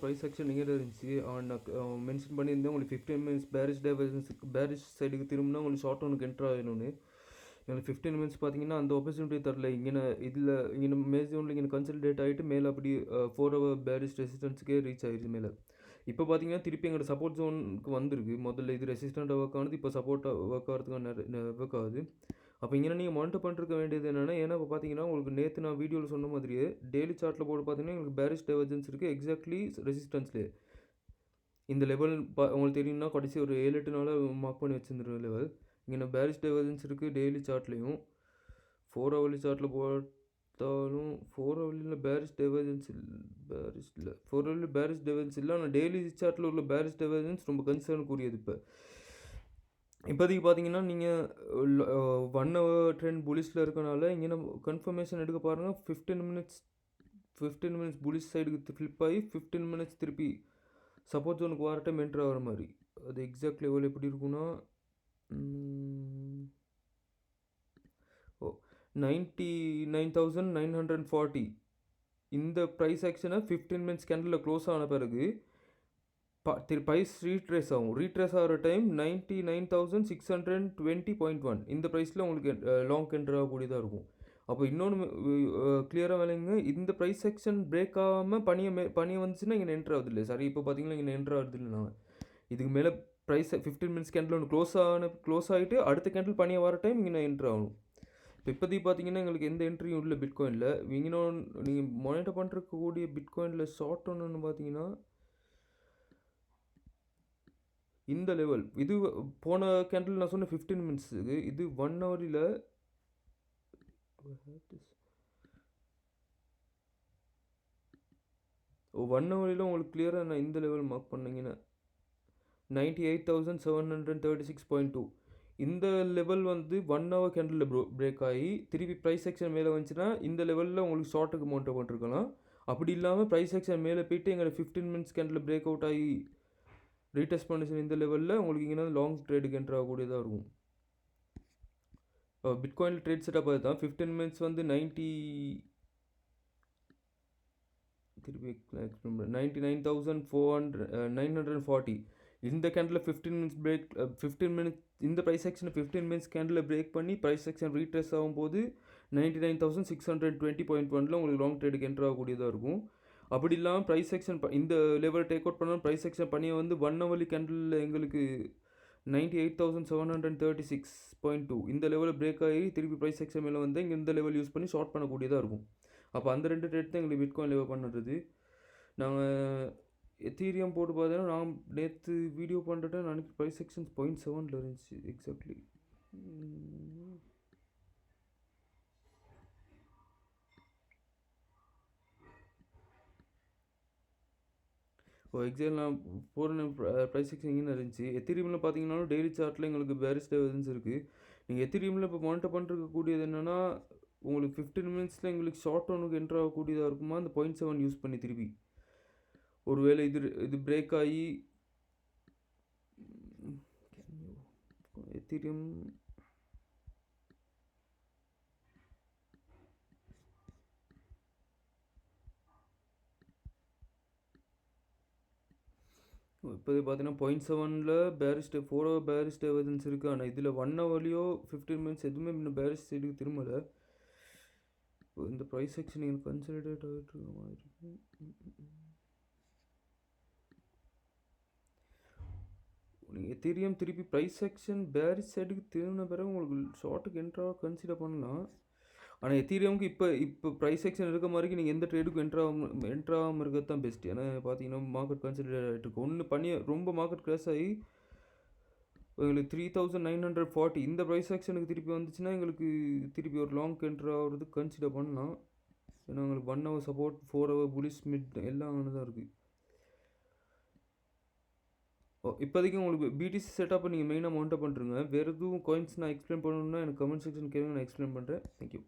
Price section near இருந்துச்சு. அவன் mention பண்ணியிருந்தேன் உங்களுக்கு 15 மினிட்ஸ் பேரிஷ் டைவர்ஜன்ஸுக்கு பேரிஷ் சைடுக்கு திரும்பினா உங்களுக்கு ஷார்ட் ஒனுக்கு என்ட்ரு ஆகணும்னு. எனக்கு 15 மினிட்ஸ் பார்த்தீங்கன்னா அந்த ஆப்பர்ச்சுனிட்டி தரல. இங்கே மேஜ் ஒன்ல இங்கே கன்சல்டேட் ஆகிட்டு மேலே அப்படி 4 ஹவர் பேரிஷ் ரெசிஸ்டன்ஸுக்கே ரீச் ஆகிடுச்சு மேலே. இப்போ பார்த்தீங்கன்னா திருப்பி எங்களோட சப்போர்ட் ஜோனுக்கு வந்திருக்கு. முதல்ல இது ரெசிஸ்டண்ட்டாக ஒர்க் ஆனது, இப்போ சப்போர்ட்டாக ஒர்க் ஆகிறதுக்கான ஒர்க் ஆகுது. அப்போ இங்கே நீங்கள் மானிட்டர் பண்ணிருக்க வேண்டியது என்னென்னா, ஏன்னா இப்போ பார்த்தீங்கன்னா உங்களுக்கு நேற்று நான் வீடியோவில் சொன்ன மாதிரியே டெய்லி சார்ட்டில் போட்டு பார்த்தீங்கன்னா உங்களுக்கு பேரிஷ் டைவர்ஜன்ஸ் இருக்குது எக்ஸாக்ட்லி ரெசிஸ்டன்ஸ்லேயே. இந்த லெவல் உங்களுக்கு தெரியும்னா கடைசி ஒரு 7-8 நாளாக மார்க் பண்ணி வச்சுருந்துருக்க லெவல். இங்கே பேரிஷ் டைவர்ஜன்ஸ் இருக்குது டெய்லி சார்ட்லேயும். 4 ஹவர்லி சார்ட்டில் போட்டாலும் 4 ஹவர்லியில் பேரிஷ் டைவர்ஜன்ஸ் இல்லை 4 ஹவர்லி பேரிஷ் டைவர்ஜன்ஸ் இல்லை. ஆனால் டெய்லி சார்ட்டில் உள்ள பேரிஷ் டைவர்ஜன்ஸ் ரொம்ப கன்சர்னுக்குரியது. இப்போதைக்கு பார்த்தீங்கன்னா நீங்கள் 1 ஹவர் ட்ரெண்ட் புலிஷில் இருக்கனால இங்கே நம்ம கன்ஃபர்மேஷன் எடுக்க பாருங்கள். 15 மினிட்ஸ் புலிஷ் சைடுக்கு ஃப்ளிப் ஆகி 15 மினிட்ஸ் திருப்பி சப்போர்ட் ஜோனுக்கு வர டைம் என்ட்ரு ஆகிற மாதிரி. அது எக்ஸாக்ட் லெவல் எப்படி இருக்குன்னா 99,940 இந்த ப்ரைஸ் ஆக்ஷனை 15 மினிட்ஸ் கேண்டலில் க்ளோஸ் ஆன பிறகு ப்ரைஸ் ரீட்ரேஸ் ஆகும். ரீட்ரேஸ் ஆகிற டைம் 99,620.1 இந்த ப்ரைஸில் உங்களுக்கு லாங் என்ட்ரு ஆகக்கூடியதாக இருக்கும். அப்போ இன்னொன்று கிளியராக விளையுங்க, இந்த ப்ரைஸ் செக்ஷன் பிரேக் ஆகாமல் பணியை வந்துச்சுன்னா இங்கே என்ட்ரு ஆகுது இல்லை. சரி இப்போ பார்த்தீங்கன்னா இங்கே என்ட்ரு ஆகுது இல்லை. நான் இதுக்கு மேலே ப்ரைஸ் 15 மினிட்ஸ் கேண்டில் ஒன்று க்ளோஸ் ஆகிட்டு அடுத்த கேண்டில் பணியை வர டைம் இங்கே என்ட்ரு ஆகணும். இப்போதைக்கு பார்த்தீங்கன்னா எங்களுக்கு எந்த என்ட்ரியும் இல்லை பிட்காயினில். நீங்கள் மானிட்டர் பண்ணுறக்கூடிய பிட்காயினில் ஷார்ட் ஒன்று பார்த்தீங்கன்னா இந்த லெவல் இது போன கேண்டில் நான் சொன்ன 15 மினிட்ஸுக்கு இது 1 ஹவரில் 1 ஹவரில் உங்களுக்கு கிளியராக நான் இந்த லெவல் மார்க் பண்ணிங்கன்னா 98,736.2 இந்த லெவல் வந்து 1 ஹவர் கேண்டில் பிரேக் ஆகி திருப்பி ப்ரைஸ் செக்ஷன் மேலே வந்துச்சுன்னா இந்த லெவலில் உங்களுக்கு ஷார்ட்டுக்கு மவுண்ட் பண்ணிருக்கலாம். அப்படி இல்லாமல் ப்ரைஸ் செக்ஷன் மேலே போயிட்டு எங்களை 15 மினிட்ஸ் கேண்டில் பிரேக் அவுட் ஆகி ரீடெஸ்ட் பண்ணிச்சு இந்த லெவலில் உங்களுக்கு இங்கே லாங் ட்ரேடுக்கு என்ட்ரு ஆகக்கூடியதாக இருக்கும். பிட்காயினில் ட்ரேட் செட்டப் ஆகுது தான் 15 மினிட்ஸ் வந்து 99,940 இந்த கேண்டில் 15 மினிட்ஸ் இந்த price section 15 minutes candle break பண்ணி ப்ரைஸ் செக்ஷன் ரீட்ரேஸ் ஆகும்போது 99,620.1 உங்களுக்கு லாங் ட்ரேடுக்கு என்ட்ரு ஆகக்கூடியதாக இருக்கும். அப்படி இல்லாமல் ப்ரைஸ் செக்ஷன் இந்த லெவல் டேக் அவுட் பண்ணால் ப்ரைஸ் செக்ஷன் பண்ணியை வந்து 1 ஹவர்லி கேண்டில் எங்களுக்கு 98,736.2 இந்த லெவலில் பிரேக் ஆகி திருப்பி ப்ரைஸ் செக்ஷன் மேலே வந்து இங்கே இந்த லெவல் யூஸ் பண்ணி ஷார்ட் பண்ணக்கூடியதாக இருக்கும். அப்போ அந்த 2 ட்ரேட் தான் எங்களுக்கு பிட்காயின் லெவல் பண்ணுறது. நாங்கள் எத்தீரியம் போட்டு பார்த்தீங்கன்னா நான் நேற்று வீடியோ பண்ணுறேன். நான் ப்ரைஸ் செக்ஷன்ஸ் 0.7 இருந்துச்சு எக்ஸாக்ட்லி. எக்ஸாக்ட் நான் போகிற ப்ரைஸ் செக்ஷன் இங்கே இருந்துச்சு. எத்தீரியமில் பார்த்தீங்கன்னாலும் டெய்லி சார்ட்டில் எங்களுக்கு பேரிஷ் டைவர்ஜன்ஸ் இருக்குது. நீங்கள் எத்தீரியமில் இப்போ மானிட்டர் பண்ணிருக்கக்கூடியது என்னென்னா உங்களுக்கு 15 மினிட்ஸில் எங்களுக்கு ஷார்ட் ஒனுக்கு என்ட்ரு ஆகக்கூடியதாக இருக்குமா அந்த 0.7 யூஸ் பண்ணி திருப்பி ஒருவேளை இது பிரேக் ஆகி எத்தீரியம் இப்போது பார்த்தீங்கன்னா 0.7ல் பேரிஷ் 4 ஹவர் பேரிஷ் டைவர்ஜன்ஸ் இருக்குது. ஆனால் இதில் 1 ஹவர்லேயோ 15 மினிட்ஸ் எதுவுமே இன்னும் பேரிஷ் சைடுக்கு திரும்பலை. இந்த ப்ரைஸ் செக்ஷன் நீங்கள் கன்சல்டேட் ஆகிட்டு இருக்க மாதிரி இருக்கு. நீங்கள் எத்தீரியம் திருப்பி ப்ரைஸ் செக்ஷன் பேரிஷ் சைடுக்கு திரும்பின பிறகு உங்களுக்கு ஷார்ட்டுக்கு என்ட்ராக கன்சிடர் பண்ணலாம். ஆனால் எத்தீரியமுக்கு இப்போ ப்ரைஸ் செக்ஷன் இருக்க மாதிரி நீங்கள் எந்த ட்ரேடுக்கும் என்ட்ராகாமல் இருக்கிறது தான் பெஸ்ட். ஏன்னா பார்த்தீங்கன்னா மார்க்கெட் கன்சிடர் ஆகிட்டு இருக்கு. ஒன்று பண்ணி ரொம்ப மார்க்கெட் கிராஷ் ஆகி எங்களுக்கு 3,940 இந்த ப்ரைஸ் செக்ஷனுக்கு திருப்பி வந்துச்சுன்னா எங்களுக்கு திருப்பி ஒரு லாங் என்ட்ரு ஆகிறதுக்கு கன்சிடர் பண்ணலாம். ஏன்னா எங்களுக்கு 1 hour support 4 hour bullish mid எல்லாம் தான் இருக்குது. இப்போதைக்கு உங்களுக்கு பிடிசி செட்டப்பை நீங்கள் மெயினாக மானிட்டர் பண்ணுறங்க. வேறு எதுவும் காயின்ஸ் நான் எக்ஸ்பிளைன் பண்ணணுன்னா எனக்கு கமெண்ட் செக்ஷன் கேளுங்க, நான் எக்ஸ்பிளைன் பண்ணுறேன். தேங்க்யூ.